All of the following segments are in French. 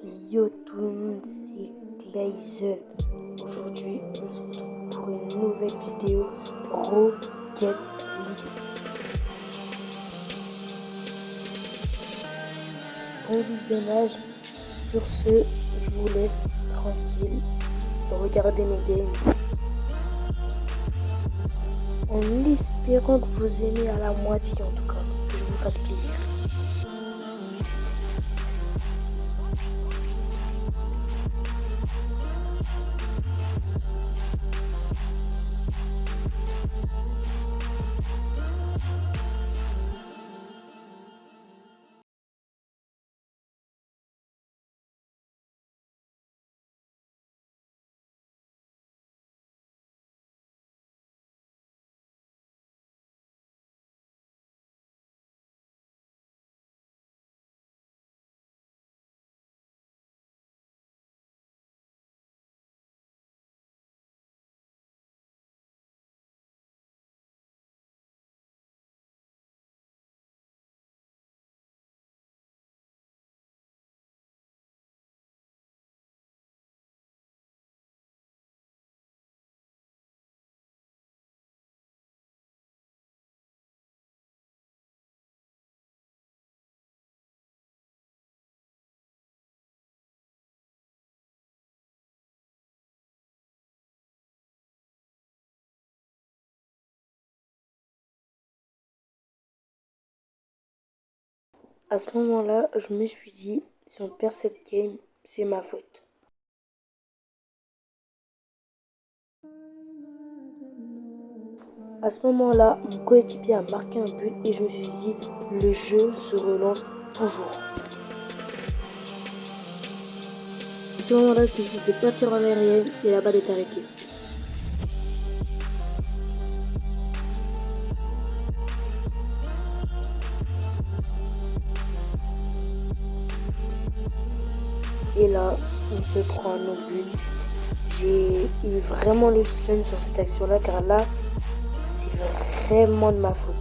Yo tout le monde, c'est Glayson. Aujourd'hui, on se retrouve pour une nouvelle vidéo Rocket League. Bon visionnage. Sur ce, je vous laisse tranquille. Regardez mes games. En espérant que vous aimez à la moitié en tout cas. Que je vous fasse plaisir. À ce moment-là, je me suis dit, si on perd cette game, c'est ma faute. À ce moment-là, mon coéquipier a marqué un but et je me suis dit, le jeu se relance toujours. À ce moment-là, je décide de partir en aérienne et la balle est arrêtée. Et là, on se prend un autre but. J'ai eu vraiment le seum sur cette action-là car là, c'est vraiment de ma faute.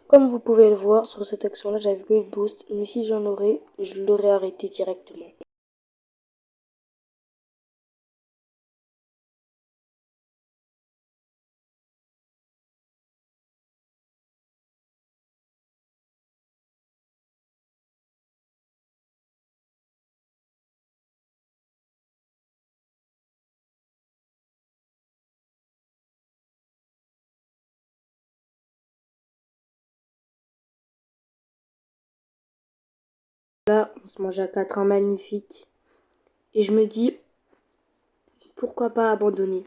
Comme vous pouvez le voir, sur cette action-là, j'avais pas eu de boost, mais si j'en aurais, je l'aurais arrêté directement. Là, on se mange à 4 un magnifique. Et je me dis, pourquoi pas abandonner?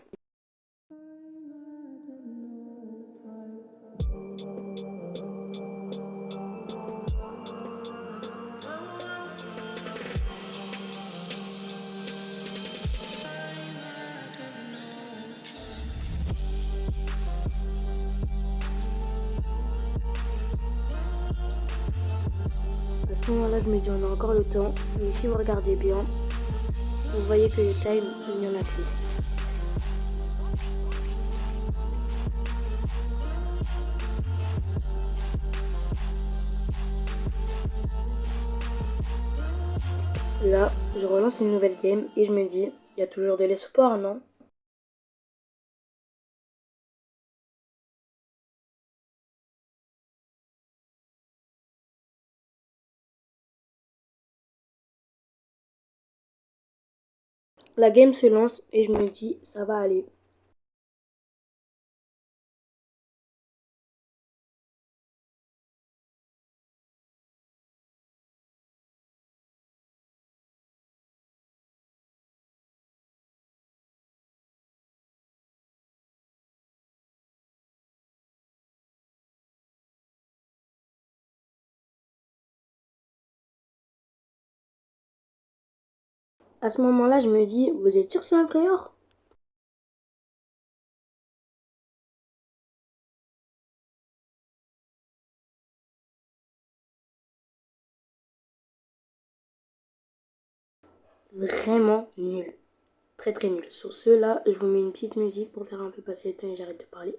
À ce moment-là, je me dis, on a encore le temps. Mais si vous regardez bien, vous voyez que le time, il n'y en a plus. Là, je relance une nouvelle game et je me dis, il y a toujours de l'espoir, non? La game se lance et je me dis, ça va aller. À ce moment-là, je me dis, vous êtes sûr que c'est un vrai or? vraiment nul. Très très nul. Sur ce, là, je vous mets une petite musique pour faire un peu passer le temps et j'arrête de parler.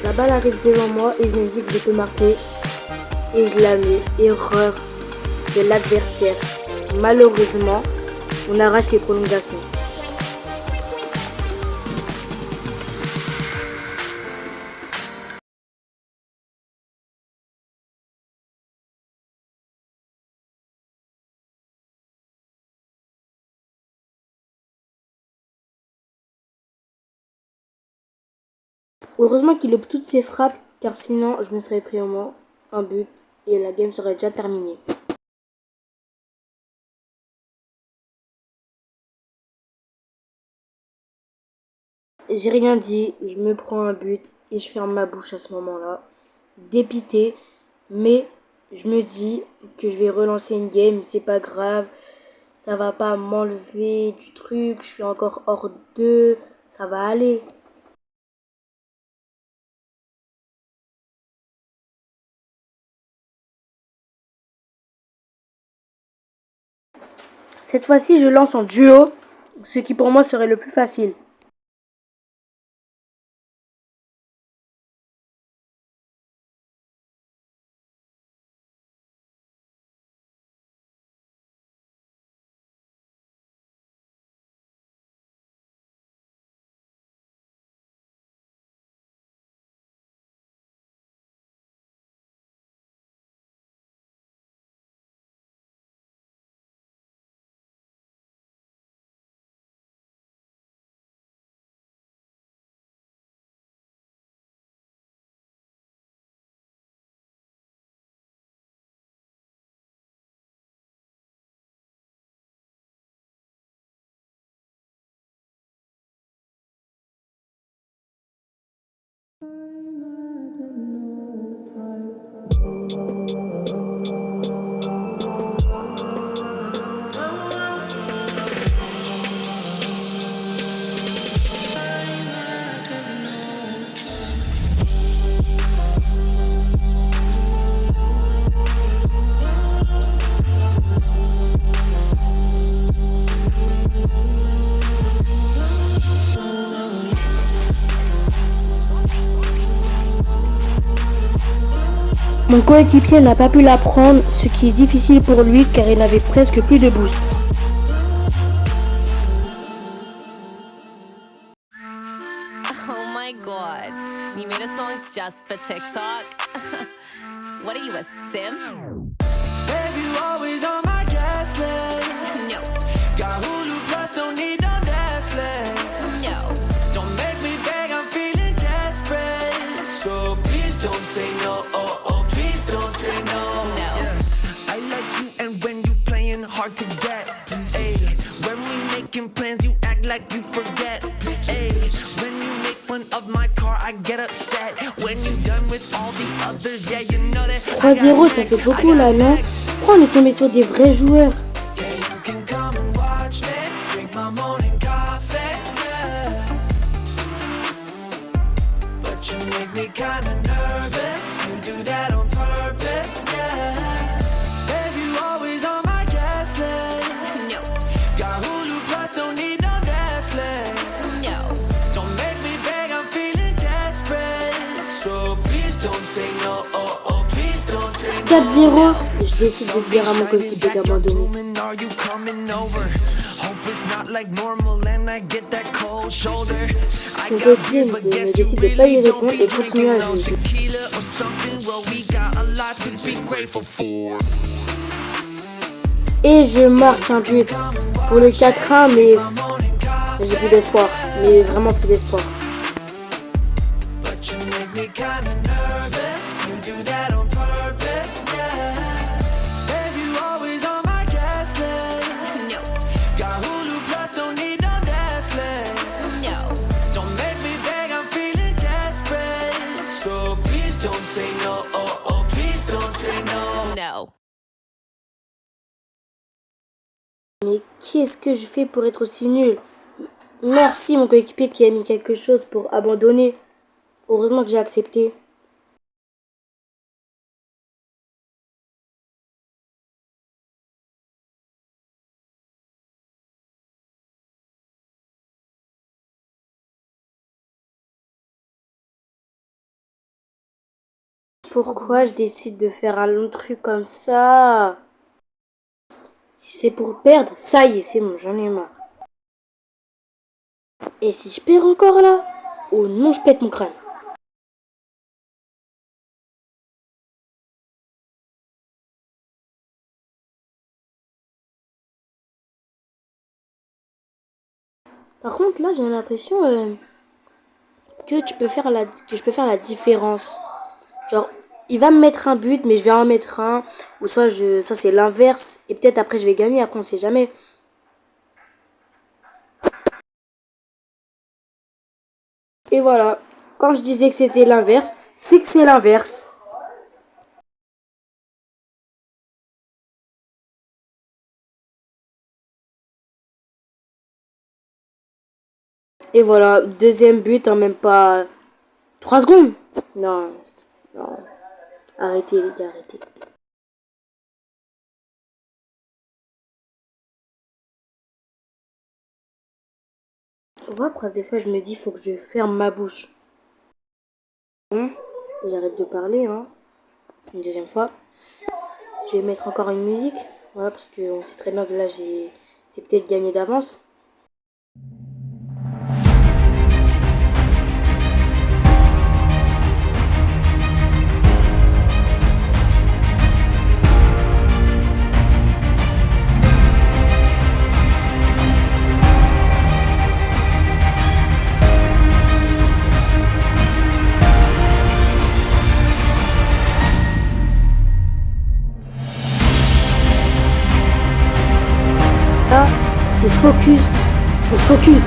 La balle arrive devant moi et je me dis que je peux marquer. Et je la mets. Erreur de l'adversaire. Malheureusement, on arrache les prolongations. Heureusement qu'il loupe toutes ses frappes, car sinon je me serais pris au moins un but et la game serait déjà terminée. J'ai rien dit, je me prends un but et je ferme ma bouche à ce moment-là. Dépité, mais je me dis que je vais relancer une game, c'est pas grave. Ça va pas m'enlever du truc, je suis encore hors 2, ça va aller. Cette fois-ci, je lance en duo, ce qui pour moi serait le plus facile. Mon coéquipier n'a pas pu la prendre, ce qui est difficile pour lui car il n'avait presque plus de boost. Oh my god, you made a song just for TikTok? What are you, a simp? Babe, you always on my gas list. No, Got Hulu Plus, don't need no Netflix. no. Don't make me beg, I'm feeling desperate. So please don't say no, oh, oh, please don't say no. No. Yeah. I like you and when you playing hard to get. Ayy, when we making plans, you act like you forget. Ayy, when you make fun of my car, I get upset. When you done with all the others, yeah, you know that. 3-0, ça fait beaucoup là, non? Pourquoi on est tombé sur des vrais joueurs? Yeah, you can come and watch me drink my morning coffee, yeah. But you make me kinda nervous. You do that on purpose, yeah. Babe, you always on my gas list. No, Got Hulu Plus, don't need no Netflix. no. Don't make me beg, I'm feeling desperate. So please don't say no, oh, oh, please don't say no. 4-0, je décide de dire à mon coéquipier d'abandonner. Are you coming over? Hope it's not like normal and I get that cold shoulder. I Mon got coéquipier beers, but guess you décide de pas y really don't répondre be et continue à drinking no jouer. tequila or something. Well, we got a lot to be grateful for. Et je marque un but pour le 4-1, mais j'ai plus d'espoir. Mais vraiment plus d'espoir. But you make me kinda nervous. You do that on purpose, yeah. Babe, you always on my gas list. No, Got Hulu Plus, don't need no Netflix. no. Don't make me beg, I'm feeling desperate. So please don't say no, oh, oh, please don't say no. No. Mais qu'est-ce que je fais pour être aussi nul? Merci mon coéquipier qui a mis quelque chose pour abandonner. Heureusement que j'ai accepté. Pourquoi je décide de faire un long truc comme ça? Si c'est pour perdre, ça y est, c'est bon, j'en ai marre. Et si je perds encore là? Oh non, je pète mon crâne. Par contre, là, j'ai l'impression que je peux faire la différence. Genre, il va me mettre un but, mais je vais en mettre un. Ou soit ça c'est l'inverse. Et peut-être après je vais gagner, après on sait jamais. Et voilà. Quand je disais que c'était l'inverse, c'est que c'est l'inverse. Et voilà, deuxième but en même pas 3 secondes. Non, non. Arrêtez les gars, arrêtez. Tu vois, après, des fois je me dis, faut que je ferme ma bouche. Bon, j'arrête de parler, hein. Une deuxième fois. Je vais mettre encore une musique. Voilà, parce qu'on sait très bien que là, c'est peut-être gagné d'avance. Là, c'est focus. Le focus.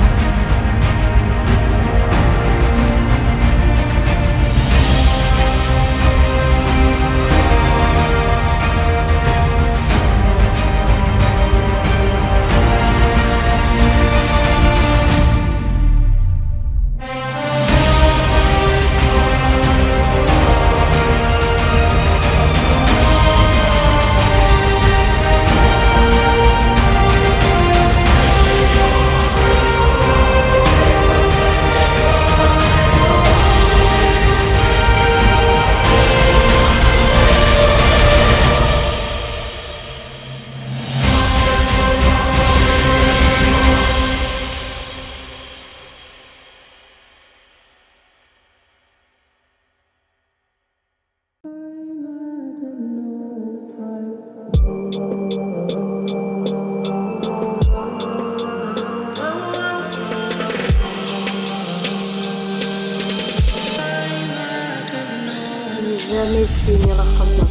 jamais fait une erreur comme ça.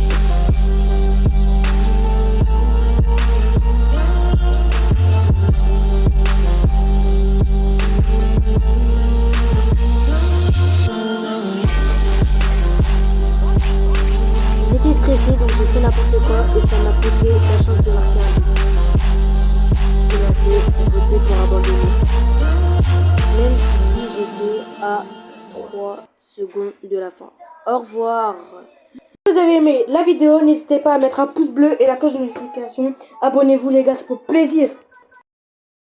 J'étais stressé donc j'ai fait n'importe quoi et ça m'a coûté la chance de marquer un but. Ce qui m'a fait voter pour abandonner. Même si j'étais à 3 secondes de la fin. Au revoir. Si vous avez aimé la vidéo, n'hésitez pas à mettre un pouce bleu et la cloche de notification. Abonnez-vous les gars, c'est pour plaisir.